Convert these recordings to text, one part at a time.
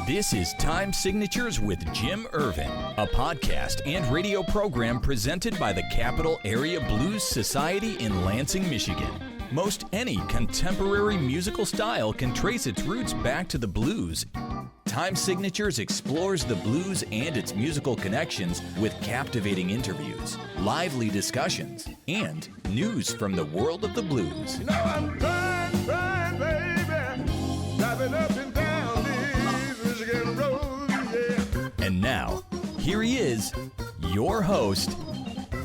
This is Time Signatures with Jim Ervin, a podcast and radio program presented by the Capital Area Blues Society in Lansing, Michigan. Most any contemporary musical style can trace its roots back to the blues. Time Signatures explores the blues and its musical connections with captivating interviews, lively discussions, and news from the world of the blues. You know I'm crying, baby, driving up and down these Michigan roads, yeah. And now, here he is, your host,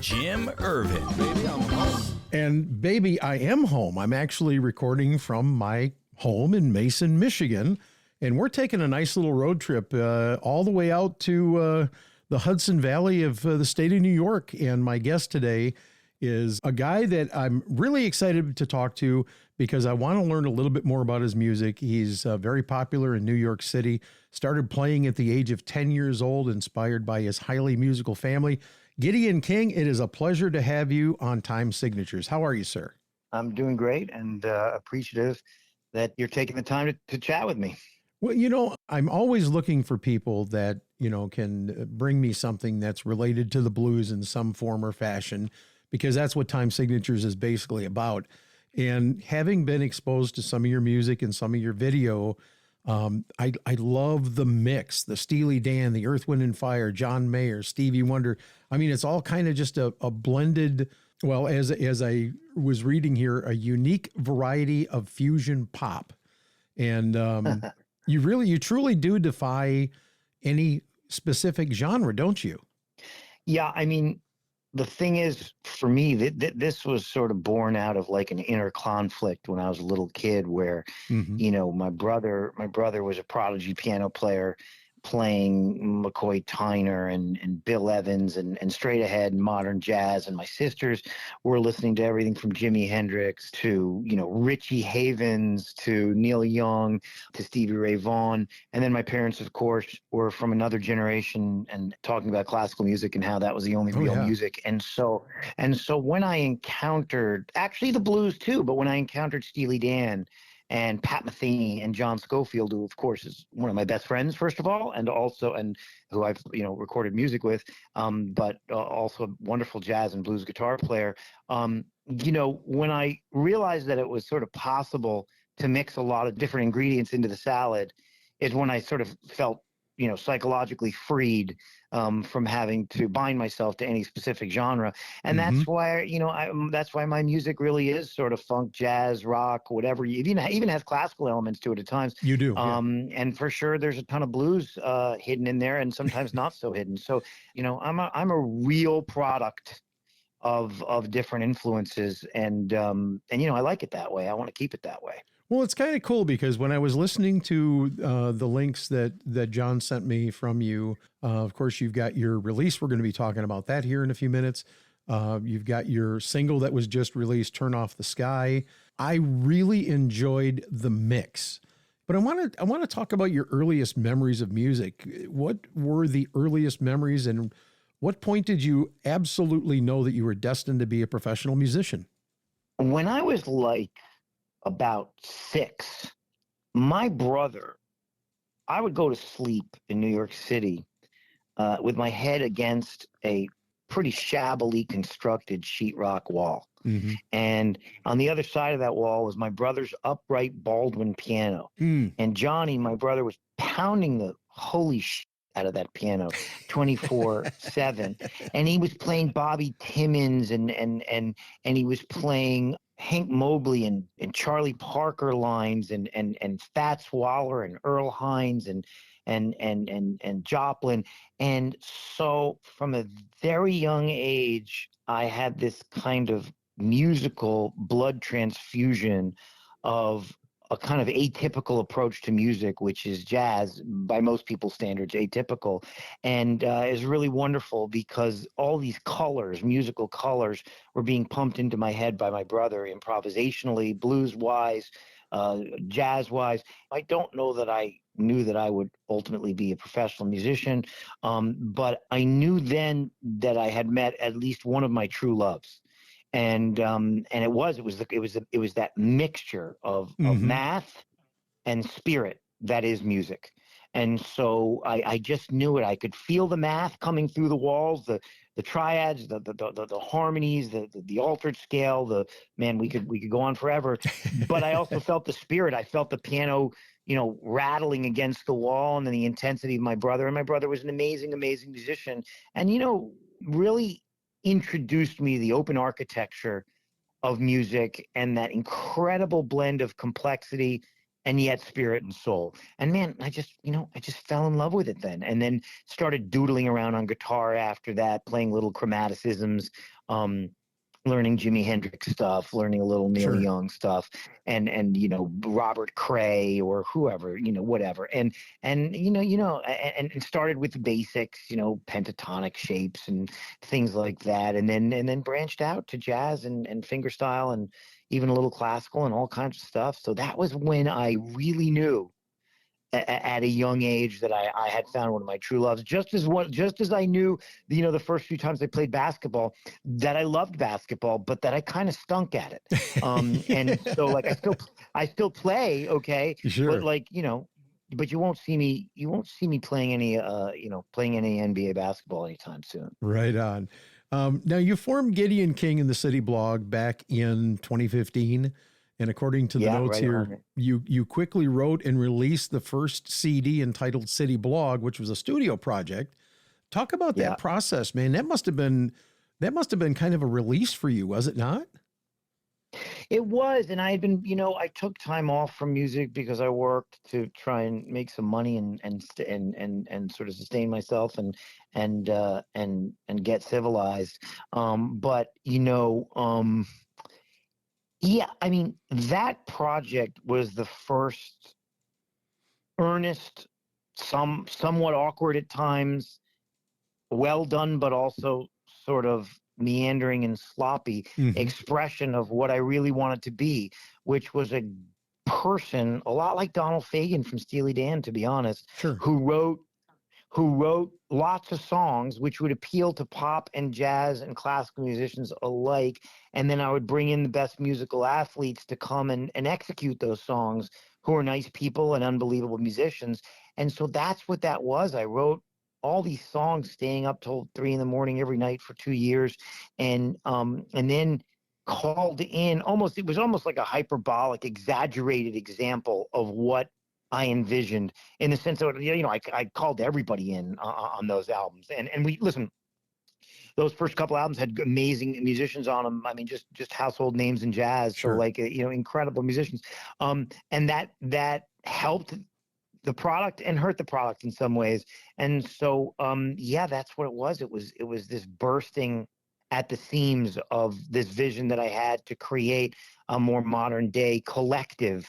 Jim Ervin. Baby, I'm home. And baby, I am home. I'm actually recording from my home in Mason, Michigan. And we're taking a nice little road trip all the way out to the Hudson Valley of the state of New York. And my guest today is a guy that I'm really excited to talk to because I want to learn a little bit more about his music. He's very popular in New York City, started playing at the age of 10 years old, inspired by his highly musical family. Gideon King, it is a pleasure to have you on Time Signatures. How are you, sir? I'm doing great and appreciative that you're taking the time to chat with me. Well, you know, I'm always looking for people that, you know, can bring me something that's related to the blues in some form or fashion, because that's what Time Signatures is basically about. And having been exposed to some of your music and some of your video, I love the mix, the Steely Dan, the Earth, Wind and Fire, John Mayer, Stevie Wonder. I mean, it's all kind of just a blended, well, as I was reading here, a unique variety of fusion pop. And you truly do defy any specific genre, don't you? Yeah, I mean, the thing is, for me, this was sort of born out of like an inner conflict when I was a little kid where, you know, my brother was a prodigy piano player playing McCoy Tyner and Bill Evans and straight ahead modern jazz. And my sisters were listening to everything from Jimi Hendrix to, you know, Richie Havens to Neil Young to Stevie Ray Vaughan. And then my parents, of course, were from another generation and talking about classical music and how that was the only real music. And so when I encountered actually the blues too, but when I encountered Steely Dan and Pat Metheny and John Scofield, who of course is one of my best friends, first of all, and who I've, you know, recorded music with, but also a wonderful jazz and blues guitar player. You know, when I realized that it was sort of possible to mix a lot of different ingredients into the salad, is when I sort of felt, you know, psychologically freed from having to bind myself to any specific genre. And that's why, you know, that's why my music really is sort of funk, jazz, rock, whatever. It even has classical elements to it at times. You do. And for sure, there's a ton of blues hidden in there and sometimes not so hidden. So, you know, I'm a real product of different influences. And, you know, I like it that way. I want to keep it that way. Well, it's kind of cool because when I was listening to the links that John sent me from you, of course, you've got your release. We're going to be talking about that here in a few minutes. You've got your single that was just released, Turn Off the Sky. I really enjoyed the mix. But I want to talk about your earliest memories of music. What were the earliest memories, and what point did you absolutely know that you were destined to be a professional musician? When I was like about 6, my brother, I would go to sleep in New York City with my head against a pretty shabbily constructed sheetrock wall. And on the other side of that wall was my brother's upright Baldwin piano. And Johnny, my brother, was pounding the holy shit out of that piano 24/7. And he was playing Bobby Timmons and he was playing Hank Mobley and Charlie Parker lines and Fats Waller and Earl Hines and Joplin. And so from a very young age, I had this kind of musical blood transfusion of a kind of atypical approach to music, which is jazz, by most people's standards, atypical, and is really wonderful because all these colors, musical colors, were being pumped into my head by my brother improvisationally, blues-wise, jazz-wise. I don't know that I knew that I would ultimately be a professional musician, but I knew then that I had met at least one of my true loves. And it was that mixture of math and spirit that is music. And so I just knew it. I could feel the math coming through the walls, the triads, the harmonies, the altered scale. We could go on forever. But I also felt the spirit. I felt the piano, rattling against the wall, and then the intensity of my brother. And my brother was an amazing, amazing musician, and really introduced me to the open architecture of music and that incredible blend of complexity and yet spirit and soul. And man, I just fell in love with it then, and then started doodling around on guitar after that, playing little chromaticisms, learning Jimi Hendrix stuff, learning a little Neil Young stuff, and Robert Cray or whoever, whatever. And started with the basics, pentatonic shapes and things like that, and then branched out to jazz and fingerstyle and even a little classical and all kinds of stuff. So that was when I really knew at a young age that I had found one of my true loves. Just as I knew, the first few times I played basketball, that I loved basketball, but that I kind of stunk at it. And so like I still play, okay, Sure. but but you won't see me playing any NBA basketball anytime soon. Right on. Now, you formed Gideon King in the City blog back in 2015. And according to the notes here, you quickly wrote and released the first CD entitled City Blog, which was a studio project. Talk about that process, man. That must have been kind of a release for you, was it not? It was, and I had been, I took time off from music because I worked to try and make some money and sort of sustain myself and get civilized. Yeah, I mean, that project was the first earnest, somewhat awkward at times, well done, but also sort of meandering and sloppy expression of what I really wanted to be, which was a person a lot like Donald Fagen from Steely Dan, to be honest, who wrote lots of songs which would appeal to pop and jazz and classical musicians alike. And then I would bring in the best musical athletes to come and execute those songs, who are nice people and unbelievable musicians. And so that's what that was. I wrote all these songs staying up till 3 a.m. every night for 2 years. And then called in it was almost like a hyperbolic, exaggerated example of what I envisioned, in the sense that, I called everybody in on those albums. And we listen, those first couple albums had amazing musicians on them. I mean, just household names in jazz. So incredible musicians. And that helped the product and hurt the product in some ways. And so, that's what it was. It was this bursting at the seams of this vision that I had to create a more modern day collective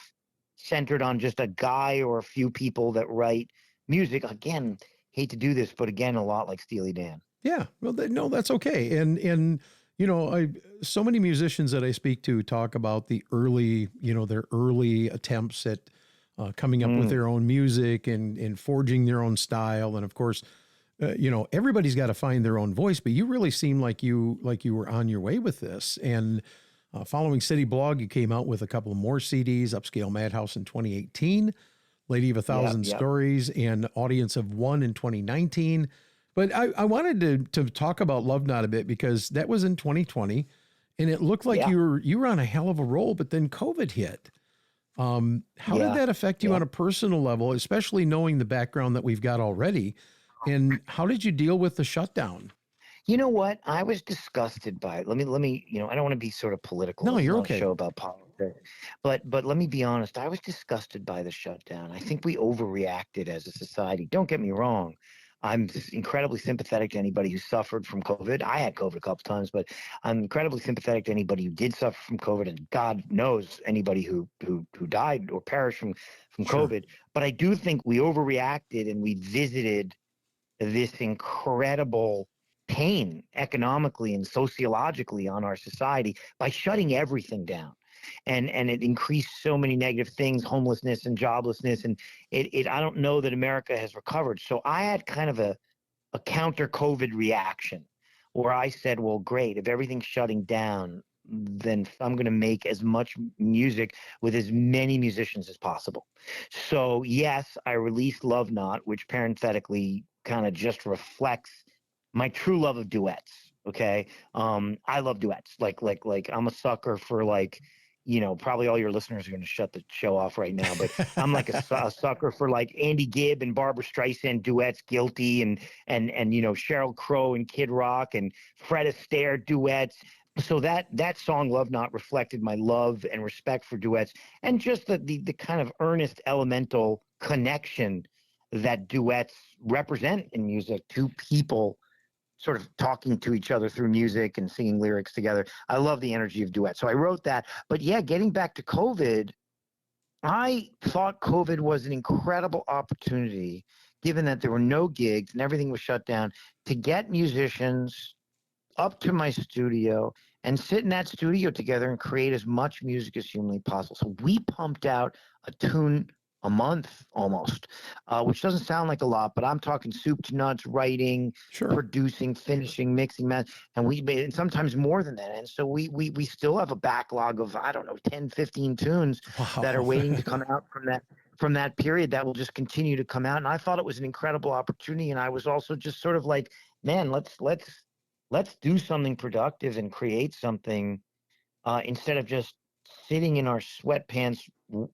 centered on just a guy or a few people that write music. Again, hate to do this, but again, a lot like Steely Dan. Yeah, well, no, that's okay. And so many musicians that I speak to talk about the early, their early attempts at coming up with their own music and forging their own style. And of course, everybody's got to find their own voice, but you really seem like you were on your way with this. And following City Blog, you came out with a couple of more CDs, Upscale Madhouse in 2018, Lady of a Thousand Stories, and Audience of One in 2019. But I wanted to talk about Love Not a bit, because that was in 2020, and it looked like you were on a hell of a roll, but then COVID hit. How did that affect you on a personal level, especially knowing the background that we've got already? And how did you deal with the shutdown? You know what? I was disgusted by it. Let me, I don't want to be sort of political. No, you're It's not okay. a show about politics. But let me be honest. I was disgusted by the shutdown. I think we overreacted as a society. Don't get me wrong. I'm incredibly sympathetic to anybody who suffered from COVID. I had COVID a couple times, but I'm incredibly sympathetic to anybody who did suffer from COVID, and God knows anybody who died or perished from COVID. But I do think we overreacted, and we visited this incredible pain economically and sociologically on our society by shutting everything down. And it increased so many negative things, homelessness and joblessness. And I don't know that America has recovered. So I had kind of a counter COVID reaction where I said, well, great, if everything's shutting down, then I'm going to make as much music with as many musicians as possible. So yes, I released Love Not, which parenthetically kind of just reflects my true love of duets. Okay. I love duets. Like I'm a sucker for, like, probably all your listeners are going to shut the show off right now, but I'm like a sucker for, like, Andy Gibb and Barbara Streisand duets, Guilty, and Sheryl Crow and Kid Rock and Fred Astaire duets. So that song Love Not reflected my love and respect for duets, and just the kind of earnest, elemental connection that duets represent in music, two people sort of talking to each other through music and singing lyrics together. I love the energy of duets. So I wrote that. But yeah, getting back to COVID, I thought COVID was an incredible opportunity, given that there were no gigs and everything was shut down, to get musicians up to my studio and sit in that studio together and create as much music as humanly possible. So we pumped out a tune a month almost, which doesn't sound like a lot, but I'm talking soup to nuts, writing, Sure. producing, finishing, mixing, and we made, and sometimes more than that. And so we still have a backlog of, I don't know, 10, 15 tunes that are waiting to come out from that period that will just continue to come out. And I thought it was an incredible opportunity. And I was also just sort of like, man, let's do something productive and create something instead of just sitting in our sweatpants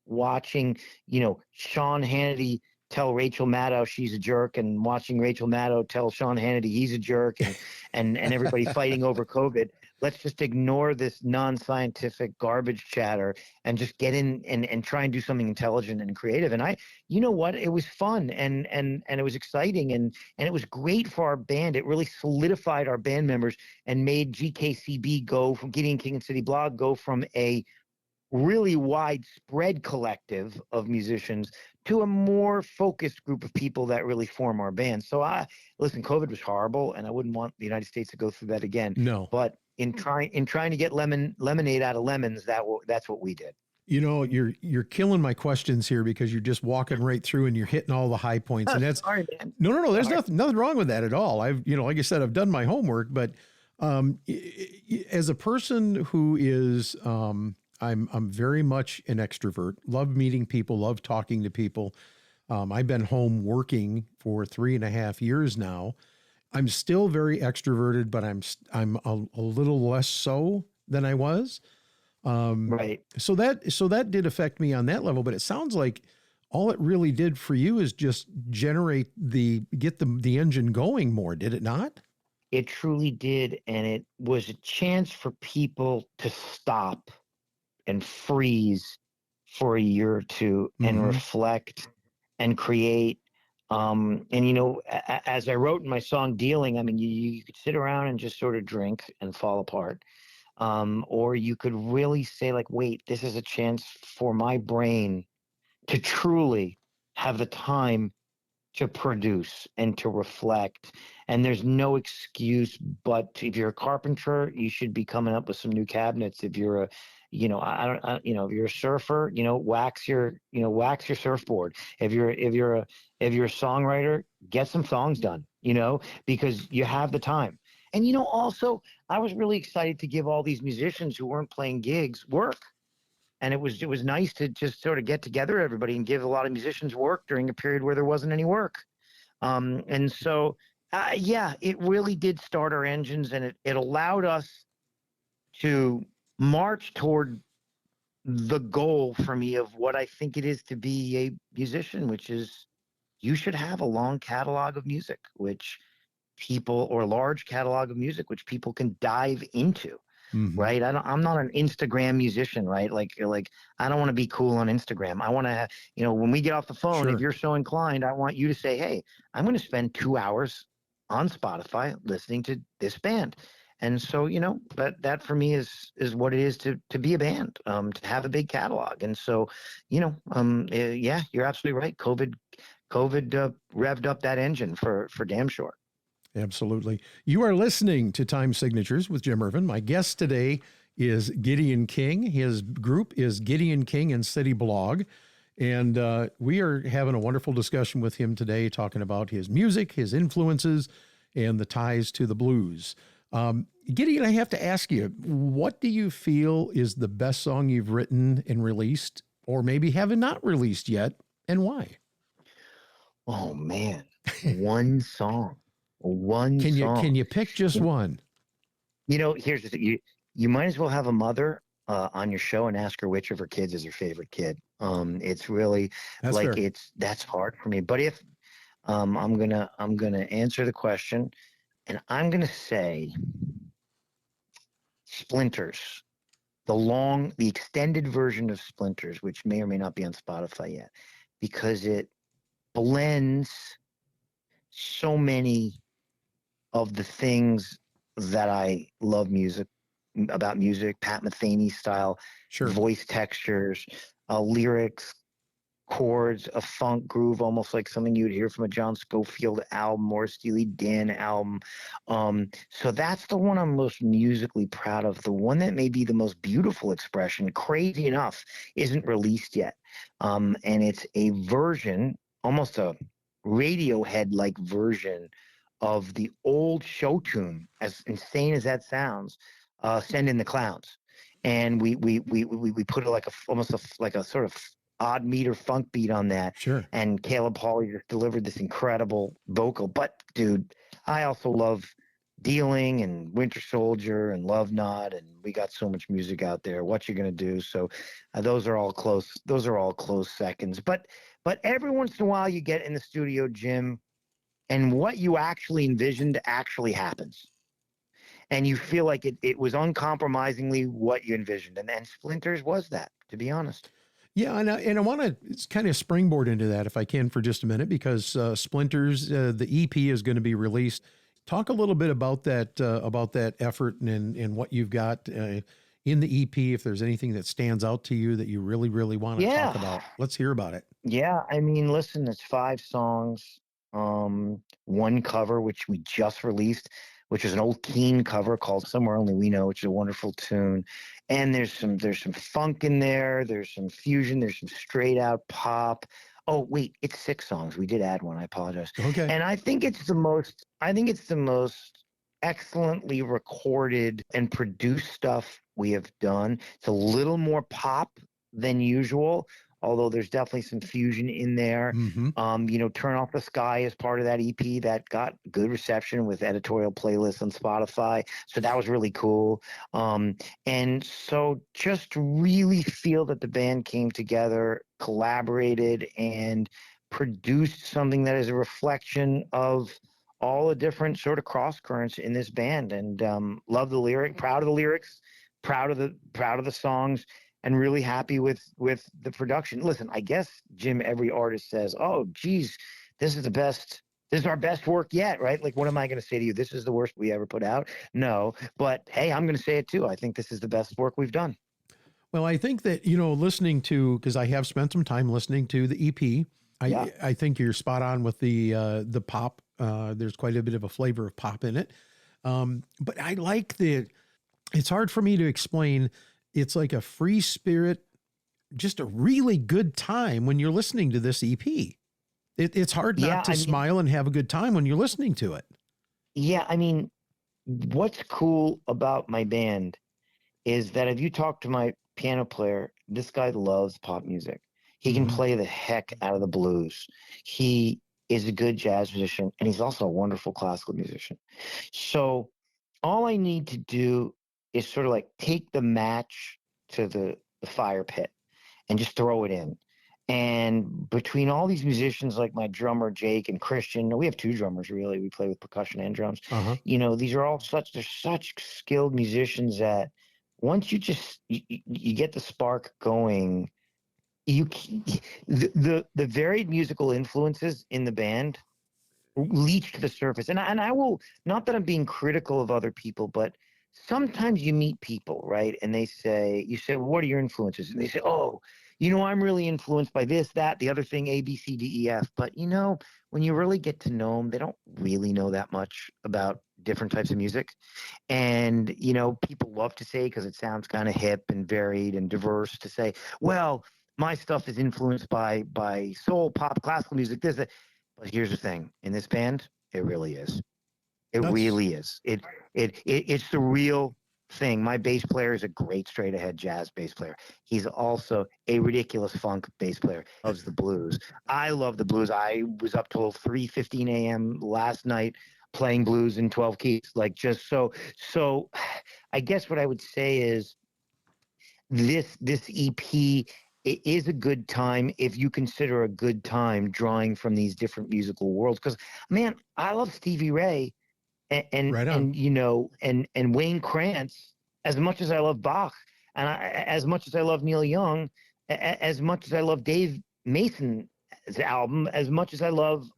watching, Sean Hannity tell Rachel Maddow she's a jerk, and watching Rachel Maddow tell Sean Hannity he's a jerk, and everybody fighting over COVID. Let's just ignore this non-scientific garbage chatter and just get in and try and do something intelligent and creative. And you know what? It was fun and it was exciting and it was great for our band. It really solidified our band members and made GKCB go from Gideon King and City Blog go from a really widespread collective of musicians to a more focused group of people that really form our band. So listen, COVID was horrible, and I wouldn't want the United States to go through that again. No. But in trying to get lemonade out of lemons, that's what we did. You're killing my questions here because you're just walking right through and you're hitting all the high points. And that's sorry, man. No. There's nothing wrong with that at all. I've, like I said, I've done my homework, but as a person who is, I'm very much an extrovert, love meeting people, love talking to people. I've been home working for 3.5 years now. I'm still very extroverted, but I'm a little less so than I was. Right. So that did affect me on that level, but it sounds like all it really did for you is just get the engine going more, did it not? It truly did. And it was a chance for people to stop and freeze for a year or two and reflect and create. As I wrote in my song Dealing, I mean, you could sit around and just sort of drink and fall apart. Or you could really say, like, wait, this is a chance for my brain to truly have the time to produce and to reflect. And there's no excuse, but if you're a carpenter, you should be coming up with some new cabinets. If you're if you're a surfer, wax your surfboard. If you're a songwriter, get some songs done, because you have the time. And, also I was really excited to give all these musicians who weren't playing gigs work. And it was nice to just sort of get together everybody and give a lot of musicians work during a period where there wasn't any work. And so, it really did start our engines, and it allowed us to march toward the goal for me of what I think it is to be a musician, which is you should have a long catalog of music, or a large catalog of music, which people can dive into. Right. I'm not an Instagram musician, right? Like I don't want to be cool on Instagram. I want to, when we get off the phone, Sure. If you're so inclined, I want you to say, hey, I'm going to spend 2 hours on Spotify listening to this band. And so, that for me is what it is to be a band, to have a big catalog. And so, you're absolutely right. COVID revved up that engine for damn sure. Absolutely. You are listening to Time Signatures with Jim Ervin. My guest today is Gideon King. His group is Gideon King and City Blog. And we are having a wonderful discussion with him today, talking about his music, his influences, and the ties to the blues. Gideon, I have to ask you, what do you feel is the best song you've written and released, or maybe haven't not released yet, and why? Oh man, one song, one Can song. you pick just one? Here's the thing. You might as well have a mother on your show and ask her which of her kids is her favorite kid. It's really That's like fair. that's hard for me. But if I'm gonna answer the question, and I'm gonna say Splinters, the extended version of Splinters, which may or may not be on Spotify yet, because it blends so many of the things that I love about music, Pat Metheny style, Sure. voice textures, lyrics, chords, a funk groove, almost like something you'd hear from a John Scofield album or a Steely Dan album. So that's the one I'm most musically proud of. The one that may be the most beautiful expression, crazy enough, isn't released yet. And it's a version, almost a Radiohead-like version of the old show tune, as insane as that sounds, Send in the Clowns. And we put it like a sort of odd meter funk beat on that. Sure. And Caleb Hawley just delivered this incredible vocal. But dude, I also love Dealing and Winter Soldier and Love Not, and we got so much music out there. What You Gonna Do? So those are all close. Those are all close seconds. But every once in a while, you get in the studio, Jim, and what you actually envisioned actually happens. And you feel like it was uncompromisingly what you envisioned. And then Splinters was that, to be honest. Yeah, and I want to kind of springboard into that if I can for just a minute, because Splinters, the EP is going to be released. Talk a little bit about that effort and what you've got in the EP. If there's anything that stands out to you that you really, really want to talk about, let's hear about it. Yeah, I mean, listen, it's 5 songs, one cover, which we just released, which is an old Keane cover called Somewhere Only We Know, which is a wonderful tune. And there's some funk in there, there's some fusion, there's some straight out pop. Oh, wait, it's 6 songs. We did add one. I apologize. Okay. And I think it's the most excellently recorded and produced stuff we have done. It's a little more pop than usual, although there's definitely some fusion in there. Mm-hmm. Turn Off the Sky is part of that EP that got good reception with editorial playlists on Spotify. So that was really cool. And so just really feel that the band came together, collaborated, and produced something that is a reflection of all the different sort of cross currents in this band. And love the lyric, proud of the lyrics, proud of the songs, and really happy with the production. Listen, I guess, Jim, every artist says, oh, geez, this is our best work yet, right? Like, what am I going to say to you? This is the worst we ever put out? No, but hey, I'm going to say it too. I think this is the best work we've done. Well, I think that, listening to, because I have spent some time listening to the EP, I think you're spot on with the pop. There's quite a bit of a flavor of pop in it. But I like it's hard for me to explain. It's like a free spirit, just a really good time when you're listening to this EP. It's hard not to smile and have a good time when you're listening to it. Yeah, I mean, what's cool about my band is that if you talk to my piano player, this guy loves pop music. He can play the heck out of the blues. He is a good jazz musician, and he's also a wonderful classical musician. So all I need to do is sort of like take the match to the fire pit and just throw it in. And between all these musicians, like my drummer, Jake, and Christian, we have 2 drummers, really. We play with percussion and drums. These are all they're such skilled musicians that once you get the spark going, the varied musical influences in the band leach to the surface. And I will, not that I'm being critical of other people, but sometimes you meet people, right? And you say, well, what are your influences? And they say, oh, I'm really influenced by this, that, the other thing, A, B, C, D, E, F. But, when you really get to know them, they don't really know that much about different types of music. And, people love to say, because it sounds kind of hip and varied and diverse, to say, well, my stuff is influenced by soul, pop, classical music, this, that. But here's the thing. In this band, it really is. It That's really is. It's the real thing. My bass player is a great straight ahead jazz bass player. He's also a ridiculous funk bass player. Loves the blues. I love the blues. I was up till 3:15 a.m. last night playing blues in 12 keys. Like just so I guess what I would say is this EP, it is a good time if you consider a good time drawing from these different musical worlds. Because man, I love Stevie Ray right on. and you know and Wayne Krantz as much as I love Bach as much as I love Neil Young, as much as I love Dave Mason's album, as much as I love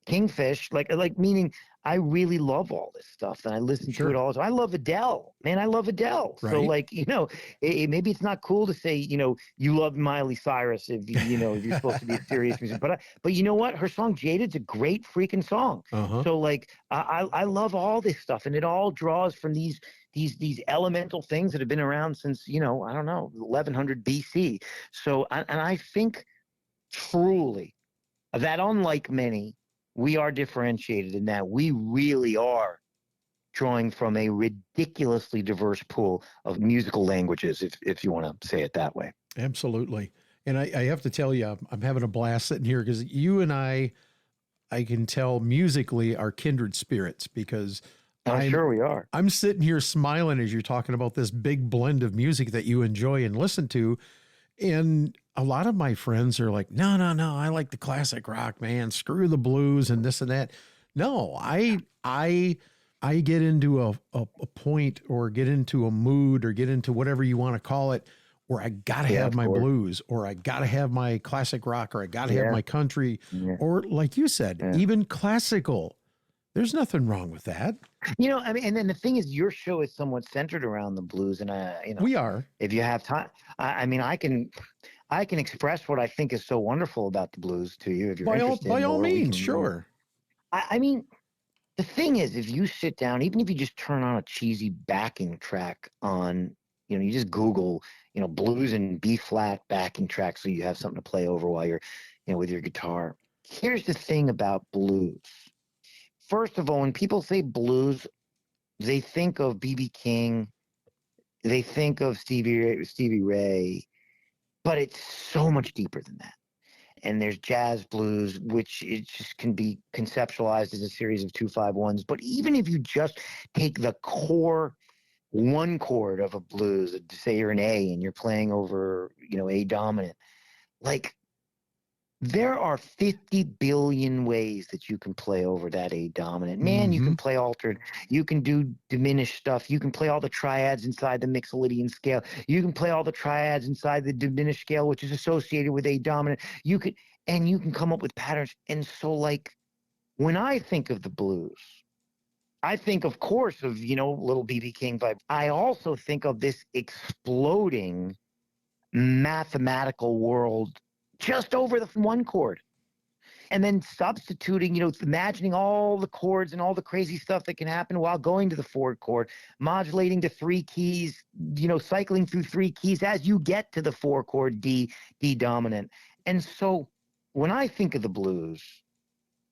Kingfish, like meaning I really love all this stuff and I listen to it all. So I love Adele, man. I love Adele. Right. So like, maybe it's not cool to say, you love Miley Cyrus if if you're supposed to be a serious musician, but you know what? Her song Jaded's a great freaking song. Uh-huh. So like, I love all this stuff and it all draws from these elemental things that have been around since, I don't know, 1100 BC. So, and I think truly that unlike many, we are differentiated in that we really are drawing from a ridiculously diverse pool of musical languages, if you want to say it that way. Absolutely. And I have to tell you, I'm having a blast sitting here because you and I can tell musically are kindred spirits because I'm sure we are. I'm sitting here smiling as you're talking about this big blend of music that you enjoy and listen to. And a lot of my friends are like, no, I like the classic rock, man. Screw the blues and this and that. No, I get into a point or get into a mood or get into whatever you want to call it, where I gotta have my blues or I gotta have my classic rock or I gotta have my country or like you said, even classical. There's nothing wrong with that. I mean, and then the thing is, your show is somewhat centered around the blues, and we are. If you have time, I mean, I can express what I think is so wonderful about the blues to you if you're interested. By all means, sure. I mean, the thing is, if you sit down, even if you just turn on a cheesy backing track on, you just Google, blues and B flat backing track, so you have something to play over while you're, with your guitar. Here's the thing about blues. First of all, when people say blues, they think of B.B. King, they think of Stevie Ray, but it's so much deeper than that. And there's jazz blues, which it just can be conceptualized as a series of 2-5-1s. But even if you just take the core one chord of a blues, say you're an A and you're playing over, A dominant, like there are 50 billion ways that you can play over that A dominant. Man, you can play altered. You can do diminished stuff. You can play all the triads inside the Mixolydian scale. You can play all the triads inside the diminished scale, which is associated with A dominant. You can come up with patterns. And so, like, when I think of the blues, I think, of course, of, little B.B. King vibe. I also think of this exploding mathematical world just over the one chord. And then substituting, imagining all the chords and all the crazy stuff that can happen while going to the fourth chord, modulating to three keys, cycling through three keys as you get to the four chord D dominant. And so when I think of the blues,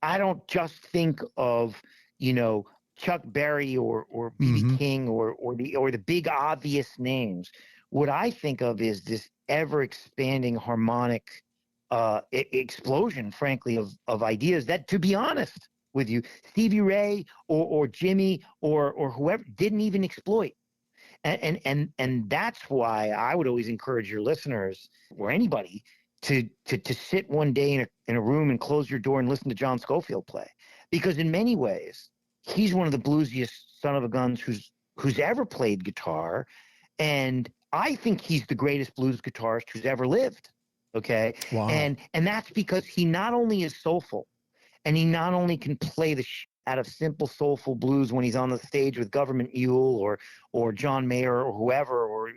I don't just think of, Chuck Berry or B.B. King or the big obvious names. What I think of is this ever expanding harmonic explosion, frankly, of ideas that, to be honest with you, Stevie Ray or Jimmy or whoever didn't even exploit. And that's why I would always encourage your listeners or anybody to sit one day in a room and close your door and listen to John Scofield play, because in many ways he's one of the bluesiest son of a guns who's ever played guitar, and I think he's the greatest blues guitarist who's ever lived. Okay. Wow. And that's because he not only is soulful, and he not only can play the out of simple soulful blues when he's on the stage with Government Mule or John Mayer or whoever, or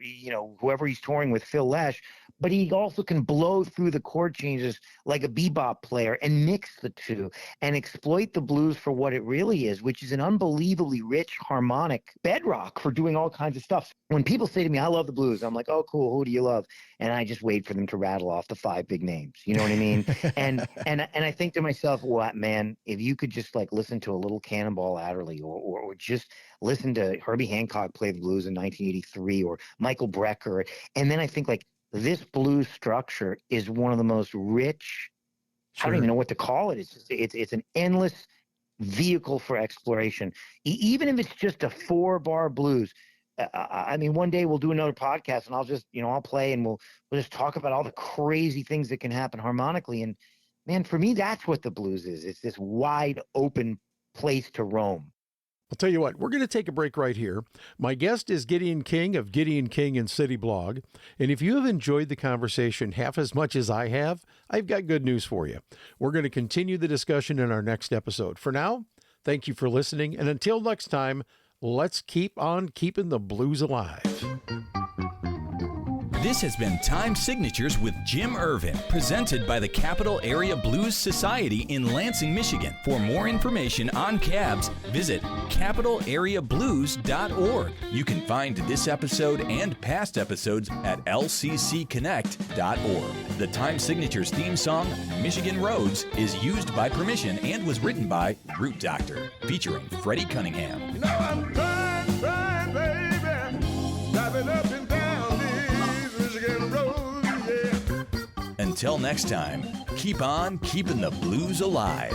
whoever he's touring with, Phil Lesh, but he also can blow through the chord changes like a bebop player and mix the two and exploit the blues for what it really is, which is an unbelievably rich harmonic bedrock for doing all kinds of stuff. When people say to me, I love the blues, I'm like, oh, cool, who do you love? And I just wait for them to rattle off the 5 big names. You know what I mean? and I think to myself, what, man, if you could just like listen to a little Cannonball Adderley, or just listen to Herbie Hancock play the blues in 1983, or Michael Brecker. And then I think like this blues structure is one of the most rich. I don't even know what to call it. It's an endless vehicle for exploration. Even if it's just a 4-bar blues. I mean, one day we'll do another podcast, and I'll just, I'll play, and we'll just talk about all the crazy things that can happen harmonically. And man, for me, that's what the blues is. It's this wide open place to roam. I'll tell you what, we're going to take a break right here. My guest is Gideon King of Gideon King and City Blog. And if you have enjoyed the conversation half as much as I have, I've got good news for you. We're going to continue the discussion in our next episode. For now, thank you for listening. And until next time, let's keep on keeping the blues alive. This has been Time Signatures with Jim Ervin, presented by the Capital Area Blues Society in Lansing, Michigan. For more information on cabs, visit capitalareablues.org. You can find this episode and past episodes at lccconnect.org. The Time Signatures theme song, Michigan Roads, is used by permission and was written by Root Doctor, featuring Freddie Cunningham. You know I'm trying, baby, driving up and down these Michigan roads, yeah. Until next time, keep on keeping the blues alive.